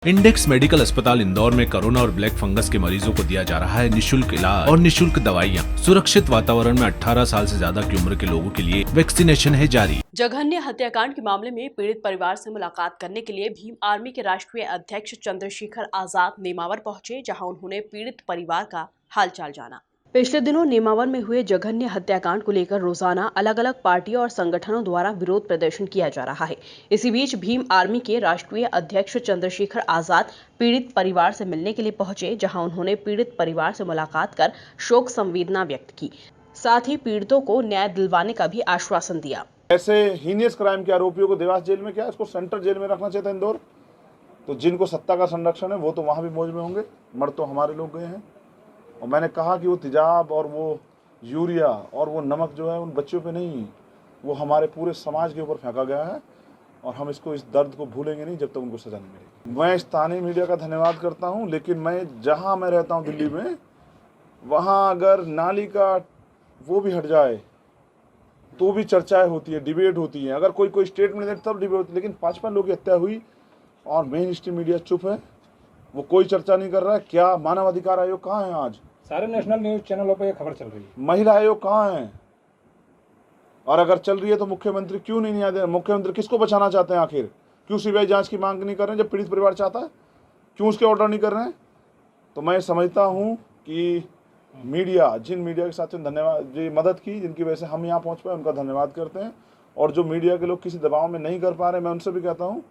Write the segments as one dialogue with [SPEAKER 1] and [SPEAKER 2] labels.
[SPEAKER 1] Index medical अस्पताल इंदौर में corona और ब्लैक फंगस के मरीजों को दिया जा रहा है निशुल्क इलाज और निशुल्क दवाइयाँ। सुरक्षित वातावरण में 18 साल से ज्यादा की उम्र के लोगों के लिए वैक्सीनेशन है जारी।
[SPEAKER 2] जघन्य हत्याकांड के मामले में पीड़ित परिवार से मुलाकात करने के लिए भीम आर्मी के राष्ट्रीय अध्यक्ष चंद्रशेखर आजाद नेमावर पहुंचे, जहां उन्होंने पीड़ित परिवार का हालचाल जाना। पिछले दिनों नेमावर में हुए जघन्य हत्याकांड को लेकर रोजाना अलग अलग पार्टियों और संगठनों द्वारा विरोध प्रदर्शन किया जा रहा है। इसी बीच भीम आर्मी के राष्ट्रीय अध्यक्ष चंद्रशेखर आजाद पीड़ित परिवार से मिलने के लिए पहुंचे, जहां उन्होंने पीड़ित परिवार से मुलाकात कर शोक संवेदना व्यक्त की। साथ ही पीड़ितों को न्याय दिलवाने का भी आश्वासन दिया।
[SPEAKER 3] ऐसे हीनियस क्राइम के आरोपियों को देवास जेल में क्या इसको सेंट्रल जेल में रखना चाहिए था इंदौर। तो जिनको सत्ता का संरक्षण है वो तो वहाँ भी मौज में होंगे, मर तो हमारे लोग गए हैं। और मैंने कहा कि वो तेजाब और वो यूरिया और वो नमक जो है उन बच्चों पे नहीं, वो हमारे पूरे समाज के ऊपर फेंका गया है और हम इसको इस दर्द को भूलेंगे नहीं जब तक उनको सजा नहीं मिलेगी। मैं स्थानीय मीडिया का धन्यवाद करता हूँ, लेकिन मैं जहाँ मैं रहता हूँ दिल्ली में, वहाँ अगर नाली का वो भी हट जाए तो भी चर्चाएं होती है, डिबेट होती है। अगर कोई स्टेटमेंट देता तब डिबेट होती है, लेकिन 5 लोगों की हत्या हुई और मेन स्ट्रीम मीडिया चुप है, वो कोई चर्चा नहीं कर रहा है। क्या मानव अधिकार आयोग कहाँ है? आज
[SPEAKER 4] सारे नेशनल न्यूज चैनलों पर यह खबर चल रही है।
[SPEAKER 3] महिला आयोग कहाँ है? और अगर चल रही है तो मुख्यमंत्री क्यों नहीं आ रहे? मुख्यमंत्री किसको बचाना चाहते हैं आखिर? क्यों सीबीआई जांच की मांग नहीं कर रहे हैं जब पीड़ित परिवार चाहता है? क्यों उसके ऑर्डर नहीं कर रहे हैं? तो मैं समझता हूँ कि मीडिया, जिन मीडिया के साथियों ने धन्यवाद जी मदद की, जिनकी वजह से हम यहाँ पहुँच पाए, उनका धन्यवाद करते हैं। और जो मीडिया के लोग किसी दबाव में नहीं कर पा रहे, मैं उनसे भी कहता हूँ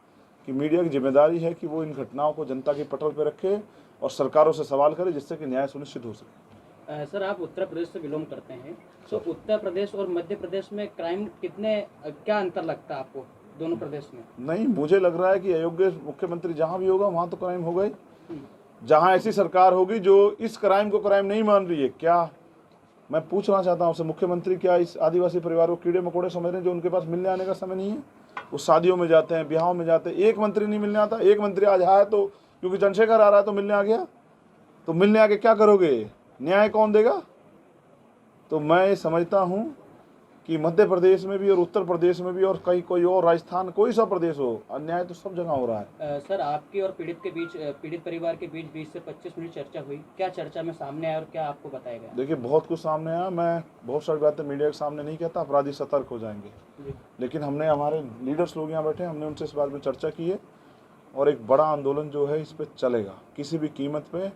[SPEAKER 3] कि मीडिया की जिम्मेदारी है कि वो इन घटनाओं को जनता के पटल पर रखे और सरकारों से सवाल करे, जिससे कि न्याय सुनिश्चित हो सके।
[SPEAKER 5] सर, आप उत्तर प्रदेश से बिलोंग करते हैं, तो उत्तर प्रदेश और मध्य प्रदेश में क्राइम क्या अंतर लगता है आपको दोनों प्रदेश में?
[SPEAKER 3] नहीं, मुझे लग रहा है कि अयोग्य मुख्यमंत्री जहाँ भी होगा वहाँ तो क्राइम होगा ही। जहाँ ऐसी सरकार होगी जो इस क्राइम को क्राइम नहीं मान रही है, क्या मैं पूछना चाहता हूँ आपसे, मुख्यमंत्री क्या इस आदिवासी परिवार को कीड़े मकोड़े समझ रहे हैं जो उनके पास मिलने आने का समय नहीं है? वो शादियों में जाते हैं, ब्याहों में जाते हैं, एक मंत्री नहीं मिलने आता। एक मंत्री आज आया तो क्योंकि चंद्रशेखर आ रहा है तो मिलने आ गया, तो मिलने आके क्या करोगे? न्याय कौन देगा? तो मैं समझता हूँ कि मध्य प्रदेश में भी और उत्तर प्रदेश में भी और कहीं कोई और राजस्थान, कोई सा प्रदेश हो, अन्याय तो सब जगह हो रहा है।
[SPEAKER 5] सर, आपके और पीड़ित परिवार के बीच 20 से 25 मिनट चर्चा हुई। क्या चर्चा में सामने आया और क्या आपको बताया गया?
[SPEAKER 3] देखिए, बहुत कुछ सामने आया। मैं बहुत सारी बातें मीडिया के सामने नहीं कहता, अपराधी सतर्क हो जाएंगे। लेकिन हमने, हमारे लीडर्स लोग यहाँ बैठे, हमने उनसे इस बात में चर्चा की है और एक बड़ा आंदोलन जो है इस पर चलेगा। किसी भी कीमत पर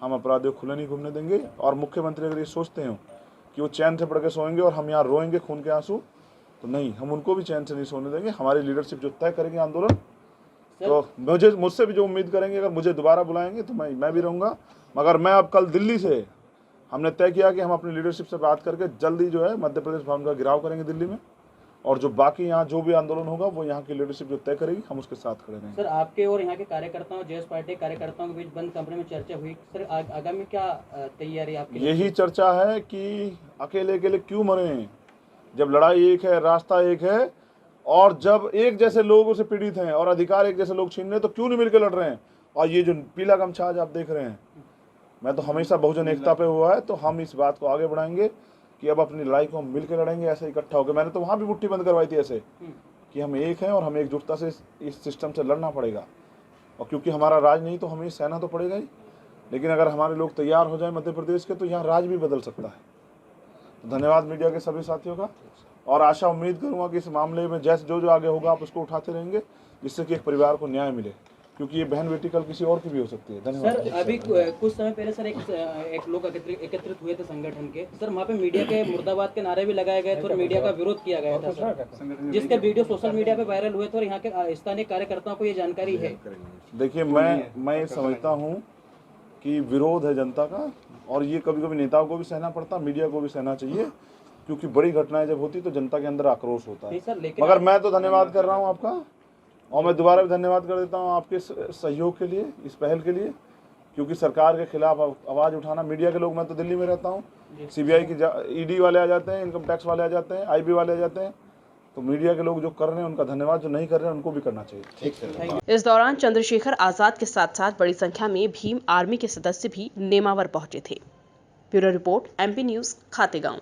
[SPEAKER 3] हम अपराधियों को खुले नहीं घूमने देंगे। और मुख्यमंत्री अगर ये सोचते हो कि वो चैन से पड़ के सोएंगे और हम यहाँ रोएंगे खून के आंसू, तो नहीं, हम उनको भी चैन से नहीं सोने देंगे। हमारी लीडरशिप जो तय करेंगे आंदोलन, तो मुझसे भी जो उम्मीद करेंगे, अगर मुझे दोबारा बुलाएंगे तो मैं भी रहूँगा। मगर मैं अब कल दिल्ली से हमने तय किया कि हम अपनी लीडरशिप से बात करके जल्दी जो है मध्य प्रदेश भवन का घेराव करेंगे दिल्ली में, और जो बाकी यहाँ जो भी आंदोलन होगा वो यहाँ की लीडरशिप जो तय करेगी, हम उसके साथ खड़े रहेंगे।
[SPEAKER 5] सर, आपके और यहाँ के कार्यकर्ताओं, जेएस पार्टी कार्यकर्ताओं के बीच बंद कमरे में चर्चा हुई। सर, आगामी क्या तैयारी आपकी?
[SPEAKER 3] यही चर्चा है कि अकेले अकेले क्यों मरे, जब लड़ाई एक है, रास्ता एक है, और जब एक जैसे लोग उसे पीड़ित हैं और अधिकार एक जैसे लोग छीन रहे, तो क्यों नहीं मिलकर लड़ रहे हैं? और ये जो पीला गमछा आज आप देख रहे हैं, मैं तो हमेशा बहुजन एकता पे हुआ है, तो हम इस बात को आगे बढ़ाएंगे कि अब अपनी लड़ाई को हम मिलकर लड़ेंगे, ऐसे इकट्ठा होकर। मैंने तो वहाँ भी मुट्ठी बंद करवाई थी ऐसे कि हम एक हैं और हमें एकजुटता से इस सिस्टम से लड़ना पड़ेगा। और क्योंकि हमारा राज नहीं तो हमें सहना तो पड़ेगा ही, लेकिन अगर हमारे लोग तैयार हो जाए मध्य प्रदेश के, तो यहाँ राज भी बदल सकता है। तो धन्यवाद मीडिया के सभी साथियों का, और आशा उम्मीद करूँगा कि इस मामले में जैसे जो आगे होगा आप उसको उठाते रहेंगे, जिससे कि एक परिवार को न्याय मिले, क्योंकि ये बहन बेटी कल किसी और की भी हो सकती है। धन्यवाद।
[SPEAKER 5] सर, अभी कुछ समय पहले सर एक लोग एकत्रित हुए थे संगठन के। सर, वहाँ पे मीडिया के मुर्दाबाद के नारे भी लगाए गए थे और मीडिया का विरोध किया गया था सर, जिसके वीडियो सोशल मीडिया पे वायरल हुए थे और यहाँ के स्थानीय कार्यकर्ताओं को ये जानकारी है।
[SPEAKER 3] देखिए, मैं समझता हूँ कि विरोध है जनता का, और ये कभी कभी नेताओं को भी सहना पड़ता, मीडिया को भी सहना चाहिए, क्योंकि बड़ी घटनाएं जब होती तो जनता के अंदर आक्रोश होता है। मगर मैं तो धन्यवाद कर रहा हूँ आपका, और मैं दोबारा भी धन्यवाद कर देता हूँ आपके सहयोग के लिए, इस पहल के लिए, क्योंकि सरकार के खिलाफ आवाज़ उठाना, मीडिया के लोग, मैं तो दिल्ली में रहता हूँ, सीबीआई की ईडी वाले आ जाते हैं, इनकम टैक्स वाले आ जाते हैं, आईबी वाले आ जाते हैं, तो मीडिया के लोग जो कर रहे हैं उनका धन्यवाद, जो नहीं कर रहे हैं उनको भी करना चाहिए। ठीक है।
[SPEAKER 2] इस दौरान चंद्रशेखर आजाद के साथ साथ बड़ी संख्या में भीम आर्मी के सदस्य भी नेमावर पहुंचे थे। Bureau report, MP news, Khategaon.